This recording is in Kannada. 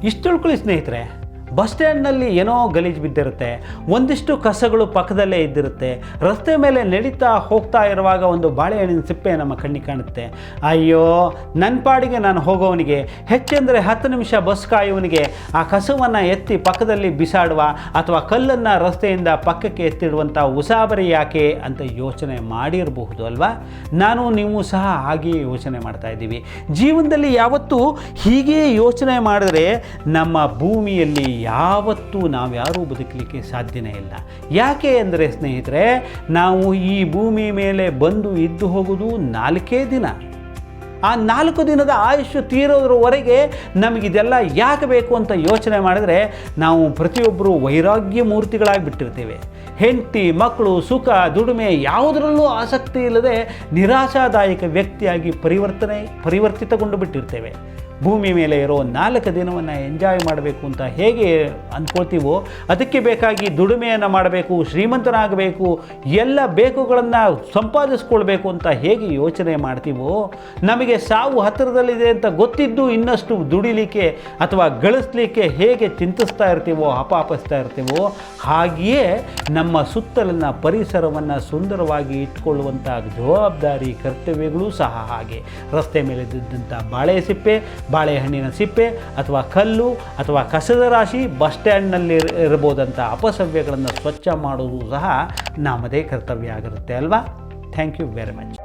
ಇಷ್ಟು ತಿಳ್ಕೊಳ್ಳಿ ಸ್ನೇಹಿತರೆ, ಬಸ್ ಸ್ಟ್ಯಾಂಡ್ನಲ್ಲಿ ಏನೋ ಗಲೀಜು ಬಿದ್ದಿರುತ್ತೆ, ಒಂದಿಷ್ಟು ಕಸಗಳು ಪಕ್ಕದಲ್ಲೇ ಇದ್ದಿರುತ್ತೆ, ರಸ್ತೆ ಮೇಲೆ ನಡೀತಾ ಹೋಗ್ತಾ ಇರುವಾಗ ಒಂದು ಬಾಳೆಹಣ್ಣಿನ ಸಿಪ್ಪೆ ನಮ್ಮ ಕಣ್ಣಿಗೆ ಕಾಣುತ್ತೆ. ಅಯ್ಯೋ, ನನ್ನ ಪಾಡಿಗೆ ನಾನು ಹೋಗೋವನಿಗೆ, ಹೆಚ್ಚೆಂದರೆ 10 ನಿಮಿಷ ಬಸ್ ಕಾಯುವನಿಗೆ ಆ ಕಸವನ್ನು ಎತ್ತಿ ಪಕ್ಕದಲ್ಲಿ ಬಿಸಾಡುವ ಅಥವಾ ಕಲ್ಲನ್ನು ರಸ್ತೆಯಿಂದ ಪಕ್ಕಕ್ಕೆ ಎತ್ತಿಡುವಂಥ ಉಸಾಬರಿ ಯಾಕೆ ಅಂತ ಯೋಚನೆ ಮಾಡಿರಬಹುದು ಅಲ್ವಾ? ನಾನು ನೀವು ಸಹ ಹಾಗೆಯೇ ಯೋಚನೆ ಮಾಡ್ತಾ ಇದ್ದೀವಿ. ಜೀವನದಲ್ಲಿ ಯಾವತ್ತೂ ಹೀಗೆ ಯೋಚನೆ ಮಾಡಿದ್ರೆ ನಮ್ಮ ಭೂಮಿಯಲ್ಲಿ ಯಾವತ್ತೂ ನಾವ್ಯಾರೂ ಬದುಕಲಿಕ್ಕೆ ಸಾಧ್ಯನೇ ಇಲ್ಲ. ಯಾಕೆ ಅಂದರೆ ಸ್ನೇಹಿತರೆ, ನಾವು ಈ ಭೂಮಿ ಮೇಲೆ ಬಂದು ಇದ್ದು ಹೋಗೋದು 4 ದಿನ. ಆ 4 ದಿನದ ಆಯುಷ್ಯ ತೀರೋದ್ರವರೆಗೆ ನಮಗಿದೆಲ್ಲ ಯಾಕೆ ಬೇಕು ಅಂತ ಯೋಚನೆ ಮಾಡಿದರೆ ನಾವು ಪ್ರತಿಯೊಬ್ಬರು ವೈರಾಗ್ಯ ಮೂರ್ತಿಗಳಾಗಿ ಬಿಟ್ಟಿರ್ತೇವೆ. ಹೆಂಡತಿ, ಮಕ್ಕಳು, ಸುಖ, ದುಡಿಮೆ ಯಾವುದರಲ್ಲೂ ಆಸಕ್ತಿ ಇಲ್ಲದೆ ನಿರಾಶಾದಾಯಕ ವ್ಯಕ್ತಿಯಾಗಿ ಪರಿವರ್ತಿತಗೊಂಡು ಬಿಟ್ಟಿರ್ತೇವೆ. ಭೂಮಿ ಮೇಲೆ ಇರೋ 4 ದಿನವನ್ನು ಎಂಜಾಯ್ ಮಾಡಬೇಕು ಅಂತ ಹೇಗೆ ಅಂದ್ಕೊಳ್ತೀವೋ, ಅದಕ್ಕೆ ಬೇಕಾಗಿ ದುಡಿಮೆಯನ್ನು ಮಾಡಬೇಕು, ಶ್ರೀಮಂತನಾಗಬೇಕು, ಎಲ್ಲ ಬೇಕುಗಳನ್ನು ಸಂಪಾದಿಸ್ಕೊಳ್ಬೇಕು ಅಂತ ಹೇಗೆ ಯೋಚನೆ ಮಾಡ್ತೀವೋ, ನಮಗೆ ಸಾವು ಹತ್ತಿರದಲ್ಲಿದೆ ಅಂತ ಗೊತ್ತಿದ್ದು ಇನ್ನಷ್ಟು ದುಡಿಲಿಕ್ಕೆ ಅಥವಾ ಗಳಿಸಲಿಕ್ಕೆ ಹೇಗೆ ಚಿಂತಿಸ್ತಾ ಇರ್ತೀವೋ, ಹಪಾಪಿಸ್ತಾ ಇರ್ತೀವೋ, ಹಾಗೆಯೇ ನಮ್ಮ ಸುತ್ತಲಿನ ಪರಿಸರವನ್ನು ಸುಂದರವಾಗಿ ಇಟ್ಕೊಳ್ಳುವಂಥ ಜವಾಬ್ದಾರಿ ಕರ್ತವ್ಯಗಳು ಸಹ ಹಾಗೆ. ರಸ್ತೆ ಮೇಲೆ ಇದ್ದಂಥ ಬಾಳೆಹಣ್ಣಿನ ಸಿಪ್ಪೆ ಅಥವಾ ಕಲ್ಲು ಅಥವಾ ಕಸದ ರಾಶಿ, ಬಸ್ ಸ್ಟ್ಯಾಂಡ್ನಲ್ಲಿ ಇರಬಹುದಂಥ ಅಪಸವ್ಯಗಳನ್ನು ಸ್ವಚ್ಛ ಮಾಡುವುದು ಸಹ ನಮ್ಮದೇ ಕರ್ತವ್ಯ ಆಗಿರುತ್ತೆ ಅಲ್ವಾ? Thank you very much.